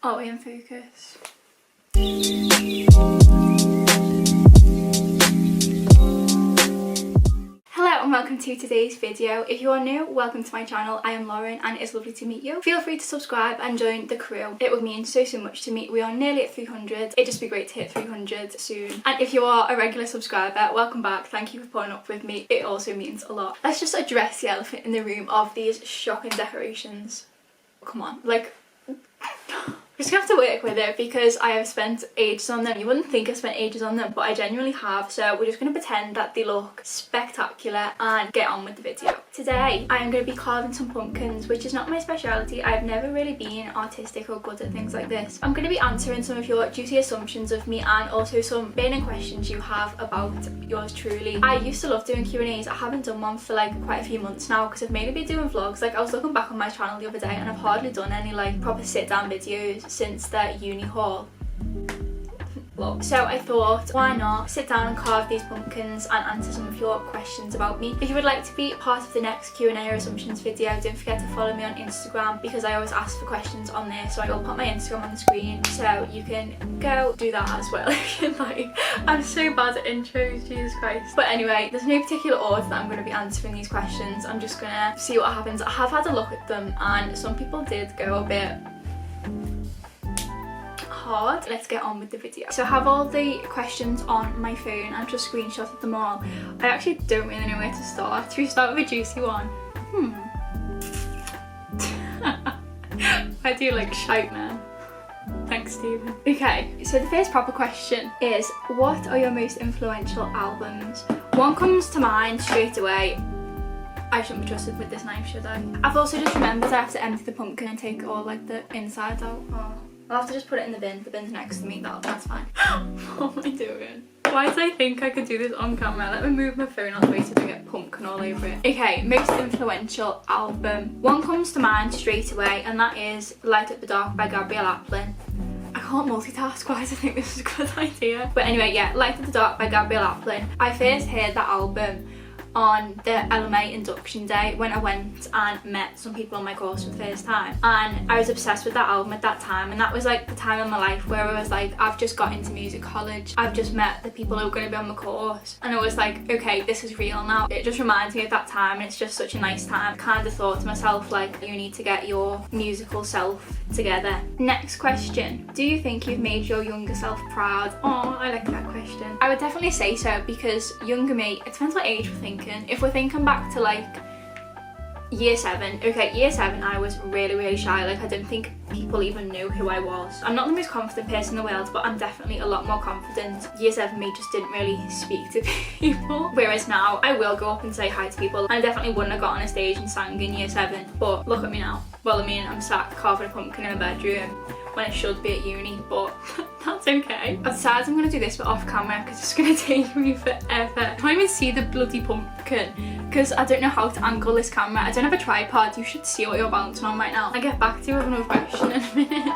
Are we in focus? Hello and welcome to today's video. If you are new, welcome to my channel. I am Lauren and it is lovely to meet you. Feel free to subscribe and join the crew. It would mean so much to me. We are nearly at 300. It'd just be great to hit 300 soon. And if you are a regular subscriber, welcome back. Thank you for putting up with me. It also means a lot. Let's just address the elephant in the room of these shocking decorations. Come on, like... I'm just gonna have to work with it because I have spent ages on them. You wouldn't think I spent ages on them, but I genuinely have. So we're just gonna pretend that they look spectacular and get on with the video. Today, I am gonna be carving some pumpkins, which is not my speciality. I've never really been artistic or good at things like this. I'm gonna be answering some of your juicy assumptions of me and also some burning questions you have about yours truly. I used to love doing Q&As. I haven't done one for like quite a few months now because I've mainly been doing vlogs. Like I was looking back on my channel the other day and I've hardly done any like proper sit down videos since the uni haul. So I thought, why not sit down and carve these pumpkins and answer some of your questions about me. If you would like to be part of the next Q&A or assumptions video, don't forget to follow me on Instagram because I always ask for questions on there, so I will put my Instagram on the screen so you can go do that as well if you'd like. I'm so bad at intros, Jesus Christ. But anyway, there's no particular order that I'm going to be answering these questions. I'm just gonna see what happens. I have had a look at them and some people did go a bit hard. Let's get on with the video. So I have all the questions on my phone. I've just screenshotted them all. I actually don't really know where to start. Should we start with a juicy one? I do like shite, man. Thanks, Stephen. Okay, so the first proper question is, what are your most influential albums? One comes to mind straight away. I shouldn't be trusted with this knife, should I? I've also just remembered I have to empty the pumpkin and take all like the insides out. Oh. I'll have to just put it in the bin. The bin's next to me. That's fine. What am I doing? Why did I think I could do this on camera? Let me move my phone out of the way so I don't get pumpkin all over it. Okay, most influential album. One comes to mind straight away and that is Light Up the Dark by Gabrielle Aplin. I can't multitask, why do I think this is a good idea? But anyway, yeah, Light Up the Dark by Gabrielle Aplin. I first heard that album on the LMA induction day when I went and met some people on my course for the first time, and I was obsessed with that album at that time, and that was like the time in my life where I was like, I've just got into music college, I've just met the people who are going to be on the course, and I was like, okay, this is real now. It just reminds me of that time and it's just such a nice time. I kind of thought to myself, like, you need to get your musical self together. Next question, do you think you've made your younger self proud? Oh, I like that question. I would definitely say so because younger me, it depends what age we're thinking. If we're thinking back to like year 7, okay, year 7 I was really shy. Like I didn't think people even knew who I was. I'm not the most confident person in the world, but I'm definitely a lot more confident. Year 7 me just didn't really speak to people, whereas now I will go up and say hi to people, and I definitely wouldn't have got on a stage and sang in year 7, but look at me now. Well, I mean, I'm sat carving a pumpkin in a bedroom when I should be at uni, but that's okay. I decided I'm going to do this but off camera because it's going to take me forever. I can't even see the bloody pumpkin because I don't know how to angle this camera. I don't have a tripod. You should see what you're bouncing on right now. I'll get back to you with another question in a minute.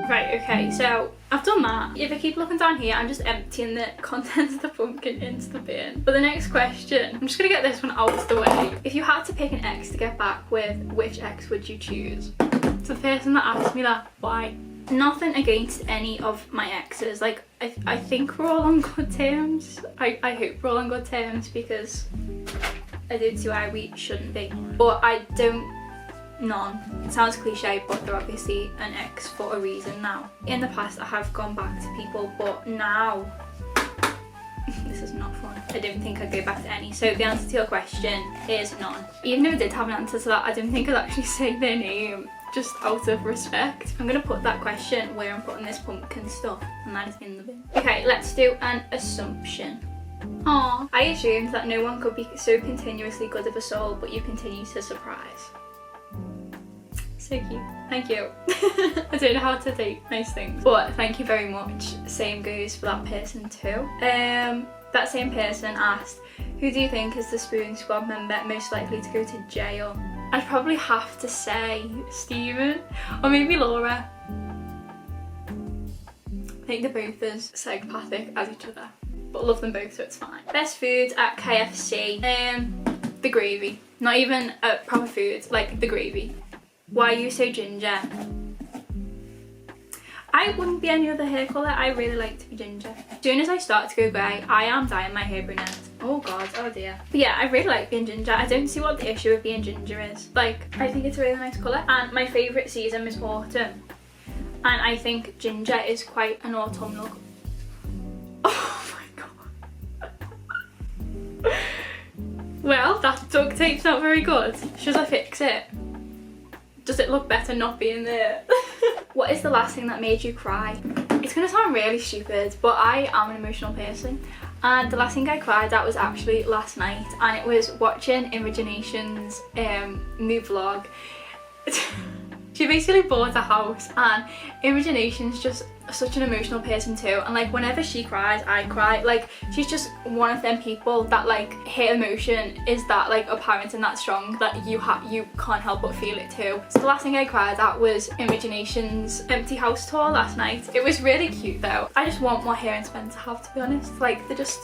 Right, okay, so I've done that. If I keep looking down here, I'm just emptying the contents of the pumpkin into the bin. But the next question, I'm just gonna get this one out of the way. If you had to pick an ex to get back with, which ex would you choose? It's the person that asked me that. Why? Nothing against any of my exes. Like, I think we're all on good terms. I hope we're all on good terms because I don't see why we shouldn't be. But I don't... None. It sounds cliche, but they're obviously an ex for a reason now. In the past I have gone back to people, but now this is not fun. I don't think I'd go back to any. So the answer to your question is none. Even if I did have an answer to that, I don't think I'd actually say their name, just out of respect. I'm gonna put that question where I'm putting this pumpkin stuff, and that is in the bin. Okay, let's do an assumption. Aww. I assumed that no one could be so continuously good of a soul, but you continue to surprise. So cute. Thank you. I don't know how to take nice things, but thank you very much. Same goes for that person too. That same person asked, who do you think is the Spoon Squad member most likely to go to jail? I'd probably have to say Stephen or maybe Laura. I think they're both as psychopathic as each other, but love them both, so it's fine. Best food at KFC, the gravy. Not even a proper food, like the gravy. Why are you so ginger? I wouldn't be any other hair colour. I really like to be ginger. As soon as I start to go grey, I am dyeing my hair brunette. Oh god, oh dear. But yeah, I really like being ginger. I don't see what the issue with being ginger is. Like, I think it's a really nice colour. And my favourite season is autumn. And I think ginger is quite an autumnal. Oh my god. Well, that duct tape's not very good. Should I fix it? Does it look better not being there? What is the last thing that made you cry? It's gonna sound really stupid, but I am an emotional person. And the last thing I cried at was actually last night, and it was watching Imagination's new vlog. She basically bought a house, and Imagination's just such an emotional person too, and like whenever she cries I cry. Like, she's just one of them people that like her emotion is that like apparent and that strong that you can't help but feel it too. So the last thing I cried at was Imagination's empty house tour last night. It was really cute though. I just want what her and Spencer have, to be honest. Like, they're just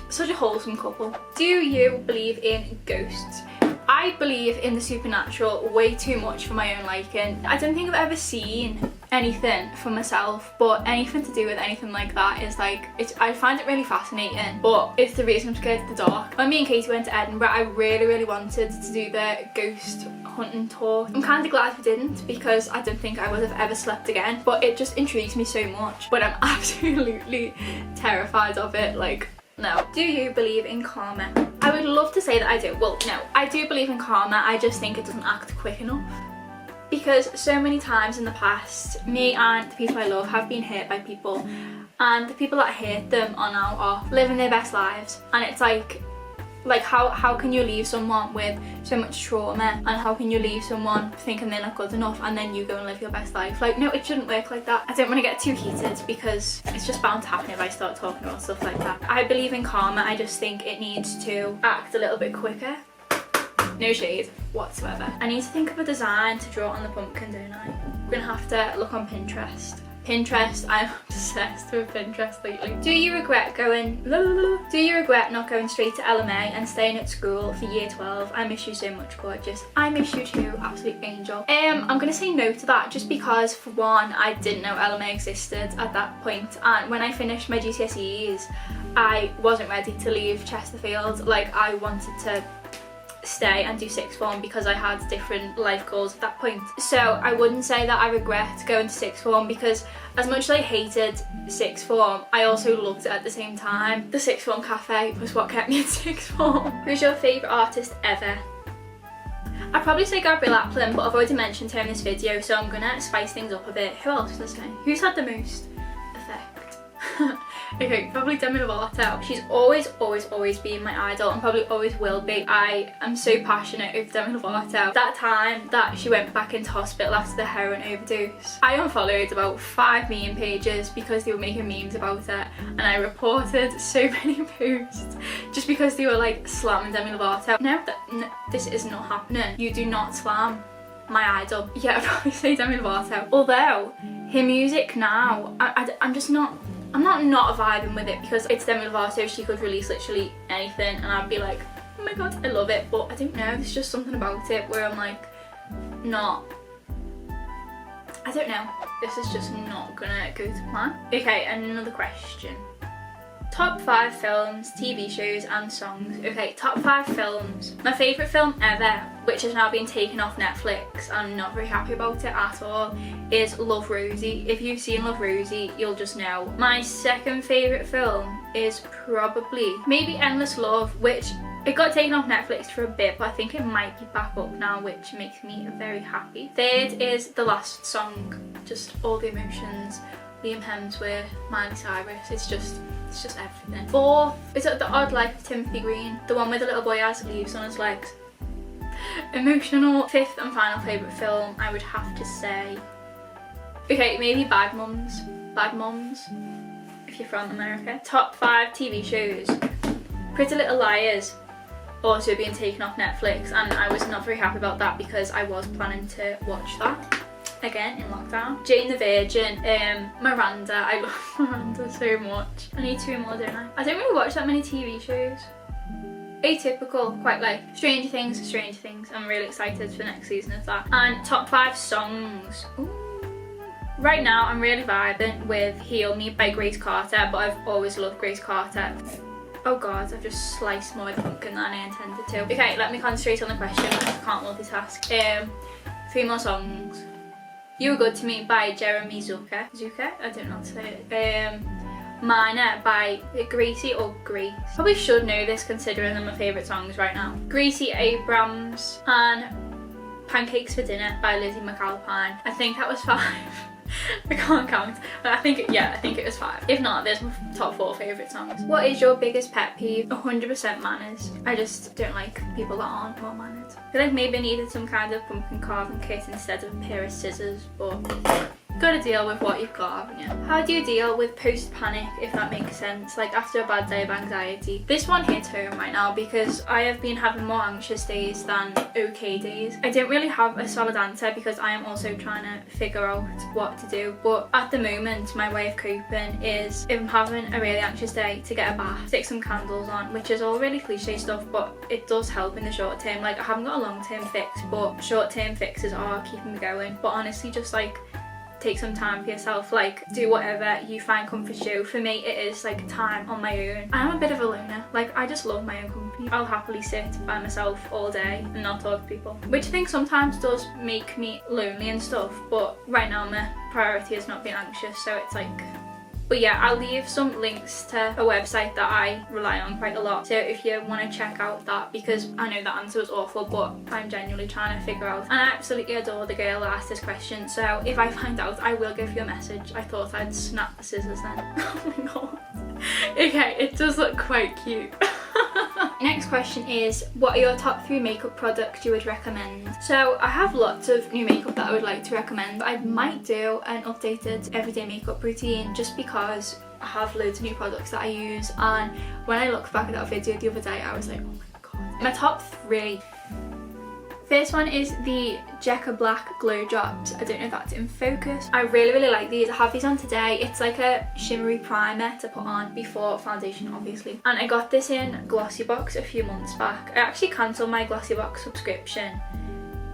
such a wholesome couple. Do you believe in ghosts? I believe in the supernatural way too much for my own liking. I don't think I've ever seen anything for myself, but anything to do with anything like that is like, I find it really fascinating, but it's the reason I'm scared of the dark. When me and Katie went to Edinburgh, I really wanted to do the ghost hunting tour. I'm kind of glad we didn't, because I don't think I would have ever slept again, but it just intrigues me so much. But I'm absolutely terrified of it. Like, no. Do you believe in karma? I would love to say that I do. Well, no, I do believe in karma. I just think it doesn't act quick enough. Because so many times in the past, me and the people I love have been hurt by people, and the people that hurt them are now off living their best lives. And it's like how can you leave someone with so much trauma, and how can you leave someone thinking they're not good enough and then you go and live your best life? Like, no, it shouldn't work like that. I don't want to get too heated because it's just bound to happen if I start talking about stuff like that. I believe in karma. I just think it needs to act a little bit quicker. No shade whatsoever. I need to think of a design to draw on the pumpkin, don't I? I'm gonna have to look on Pinterest. I'm obsessed with Pinterest lately. Do you regret not going straight to LMA and staying at school for year 12? I miss you so much, gorgeous. I miss you too, absolute angel. I'm gonna say no to that, just because for one, I didn't know LMA existed at that point, and when I finished my GCSEs, I wasn't ready to leave Chesterfield. Like, I wanted to stay and do sixth form because I had different life goals at that point. So I wouldn't say that I regret going to sixth form, because as much as I hated sixth form, I also loved it at the same time. The sixth form cafe was what kept me in sixth form. Who's your favourite artist ever? I'd probably say Gabrielle Aplin, but I've already mentioned her in this video, so I'm gonna spice things up a bit. Who else was I? Who's had the most effect? Okay, probably Demi Lovato. She's always been my idol, and probably always will be. I am so passionate over Demi Lovato. That time that she went back into hospital after the heroin overdose, I unfollowed about 5 meme pages because they were making memes about it, and I reported so many posts just because they were like slamming Demi Lovato. No, this is not happening. You do not slam my idol. Yeah, I'd probably say Demi Lovato. Although her music now, I'm not vibing with it, because it's Demi Lovato. She could release literally anything and I'd be like, oh my god, I love it. But I don't know, there's just something about it where I'm like, I don't know. This is just not gonna go to plan. Okay, and another question. Top 5 films, TV shows and songs. Okay, top 5 films. My favourite film ever, which has now been taken off Netflix, I'm not very happy about it at all, is Love, Rosie. If you've seen Love, Rosie, you'll just know. My second favourite film is probably maybe Endless Love, which it got taken off Netflix for a bit, but I think it might be back up now, which makes me very happy. Third is The Last Song, just all the emotions. Liam Hemsworth, Miley Cyrus, it's just everything. Fourth is The Odd Life of Timothy Green, the one where the little boy has leaves on his legs. Emotional. Fifth and final favourite film, I would have to say, okay, maybe Bad Moms, if you're from America. Top 5 TV shows. Pretty Little Liars, also being taken off Netflix, and I was not very happy about that because I was planning to watch that again in lockdown. Jane the Virgin, Miranda. I love Miranda so much. I need 2 more, don't I? I don't really watch that many TV shows. atypical, quite like Stranger Things. I'm really excited for the next season of that. And top 5 songs. Ooh. Right now I'm really vibing with Heal Me by Grace Carter, but I've always loved Grace Carter. Oh god, I've just sliced more pumpkin than I intended to. Okay, let me concentrate on the question. I can't multitask. 3 more songs. You Were Good to Me by Jeremy Zucker. I don't know how to say it. Minor by Gracie or Grace. Probably should know this considering they're my favourite songs right now. Gracie Abrams and Pancakes for Dinner by Lizzie McAlpine. I think that was 5. I can't count. I think it was 5. If not, there's my top 4 favourite songs. What is your biggest pet peeve? 100% manners. I just don't like people that aren't well mannered. I feel like maybe I needed some kind of pumpkin carving kit instead of a pair of scissors, but gotta deal with what you've got, haven't you? How do you deal with post-panic, if that makes sense? Like after a bad day of anxiety. This one hits home right now because I have been having more anxious days than okay days. I don't really have a solid answer because I am also trying to figure out what to do. But at the moment, my way of coping is, if I'm having a really anxious day, to get a bath, stick some candles on, which is all really cliche stuff, but it does help in the short term. Like I haven't got a long-term fix, but short-term fixes are keeping me going. But honestly, just like take some time for yourself, like do whatever you find comforts you. For me it is like time on my own. I'm a bit of a loner, like I just love my own company. I'll happily sit by myself all day and not talk to people, which I think sometimes does make me lonely and stuff, but right now my priority is not being anxious, so it's like. But yeah, I'll leave some links to a website that I rely on quite a lot, so if you want to check out that, because I know that answer was awful, but I'm genuinely trying to figure out. And I absolutely adore the girl that asked this question, so if I find out, I will give you a message. I thought I'd snap the scissors then. Oh my god. Okay, it does look quite cute. Next question is, what are your top 3 makeup products you would recommend? So I have lots of new makeup that I would like to recommend. I might do an updated everyday makeup routine just because I have loads of new products that I use, and when I looked back at that video the other day I was like, oh my god. My top 3. First one is the Jekka Black Glow Drops. I don't know if that's in focus. I really like these. I have these on today. It's like a shimmery primer to put on before foundation, obviously. And I got this in Glossybox a few months back. I actually cancelled my Glossybox subscription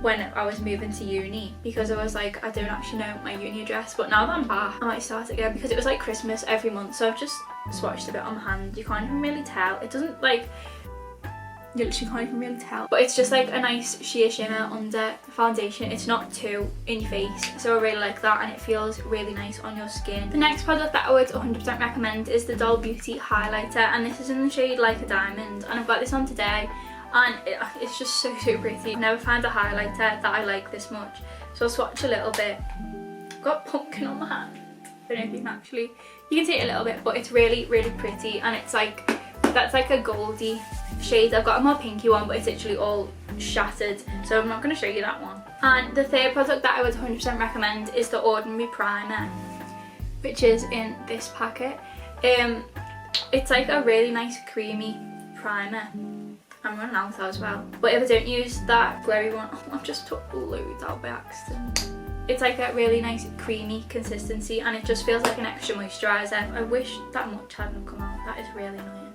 when I was moving to uni because I was like, I don't actually know my uni address, but now that I'm back I might start again because it was like Christmas every month, so I've just swatched a bit on my hand. You can't even really tell. It doesn't like, you literally can't even really tell, but it's just like a nice sheer shimmer under foundation. It's not too in your face, so I really like that and it feels really nice on your skin. The next product that I would 100% recommend is the Doll Beauty highlighter, and this is in the shade Like a Diamond, and I've got this on today and it's just so pretty. I've never found a highlighter that I like this much, so I'll swatch a little bit. I've got pumpkin on my hand. I don't know if you can actually, you can see it a little bit, but it's really pretty, and it's like, that's like a goldy shade. I've got a more pinky one, but it's literally all shattered, so I'm not going to show you that one. And the third product that I would 100% recommend is the Ordinary Primer, which is in this packet. It's like a really nice creamy primer. I'm running out as well, but if I don't use that glowy one, I've just took loads out by accident. It's like a really nice creamy consistency and it just feels like an extra moisturiser. I wish that much hadn't come out. That is really annoying.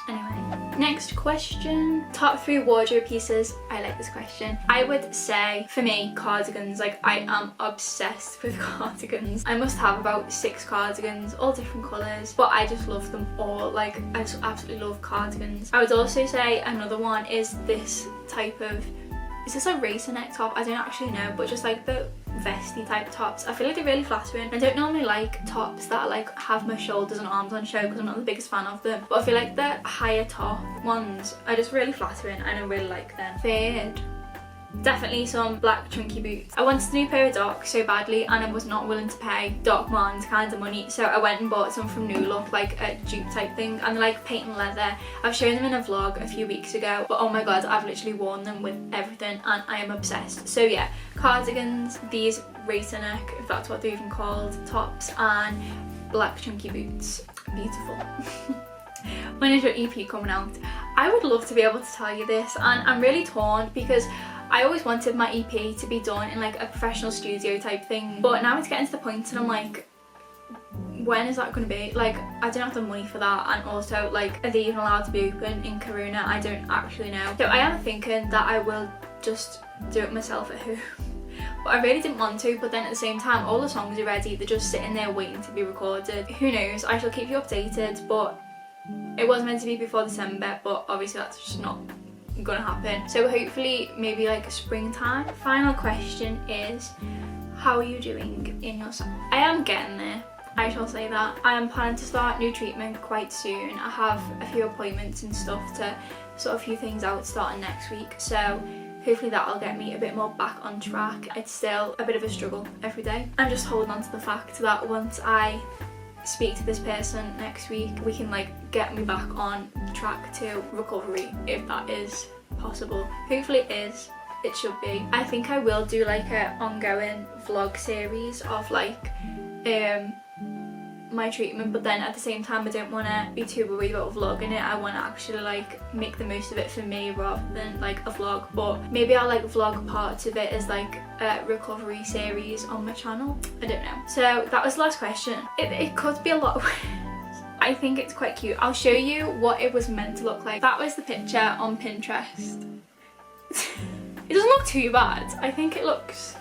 Anyway, next question. Top 3 wardrobe pieces. I like this question. I would say, for me, cardigans. Like, I am obsessed with cardigans. I must have about 6 cardigans, all different colours, but I just love them all. Like, I just absolutely love cardigans. I would also say another one is this type of, is this a racer neck top? I don't actually know, but just like the vesty type tops. I feel like they're really flattering. I don't normally like tops that like have my shoulders and arms on show because I'm not the biggest fan of them, but I feel like the higher top ones are just really flattering and I really like them. Third, definitely some black chunky boots. I wanted a new pair of Docs so badly and I was not willing to pay Doc Martens kinds of money, so I went and bought some from New Look, like a dupe type thing, and they're like paint and leather. I've shown them in a vlog a few weeks ago, but oh my god, I've literally worn them with everything and I am obsessed. So yeah, cardigans, these racer neck, if that's what they're even called, tops, and black chunky boots. Beautiful. When is your EP coming out? I would love to be able to tell you this, and I'm really torn because I always wanted my EP to be done in like a professional studio type thing, but now it's getting to the point and I'm like, when is that going to be? Like, I don't have the money for that, and also like, are they even allowed to be open in Corona? I don't actually know. So I am thinking that I will just do it myself at home. But I really didn't want to, but then at the same time, all the songs are ready, they're just sitting there waiting to be recorded. Who knows, I shall keep you updated, but it was meant to be before December, but obviously that's just not gonna happen. So hopefully maybe like springtime. Final question is, how are you doing in yourself? I am getting there, I shall say that. I am planning to start new treatment quite soon. I have a few appointments and stuff to sort a few things out starting next week, so hopefully that'll get me a bit more back on track. It's still a bit of a struggle every day. I'm just holding on to the fact that once I speak to this person next week, we can like get me back on track to recovery, if that is possible. Hopefully it is. It should be. I think I will do like an ongoing vlog series of like my treatment, but then at the same time I don't want to be too worried about vlogging it. I want to actually like make the most of it for me rather than like a vlog, but maybe I'll like vlog parts of it as like a recovery series on my channel. I don't know. So that was the last question. It could be a lot worse. I think it's quite cute. I'll show you what it was meant to look like. That was the picture on Pinterest. It doesn't look too bad. I think it looks,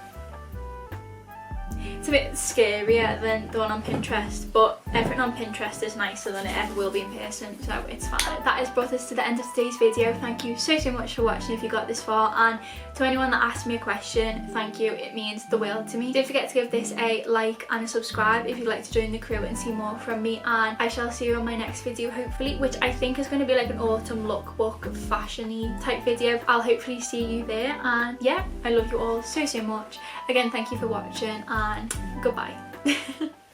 it's a bit scarier than the one on Pinterest, but everything on Pinterest is nicer than it ever will be in person, so it's fine. That has brought us to the end of today's video. Thank you so much for watching if you got this far, and to anyone that asked me a question, thank you, it means the world to me. Don't forget to give this a like and a subscribe if you'd like to join the crew and see more from me, and I shall see you on my next video hopefully, which I think is going to be like an autumn lookbook fashion-y type video. I'll hopefully see you there, and yeah, I love you all so much. Again, thank you for watching, and goodbye.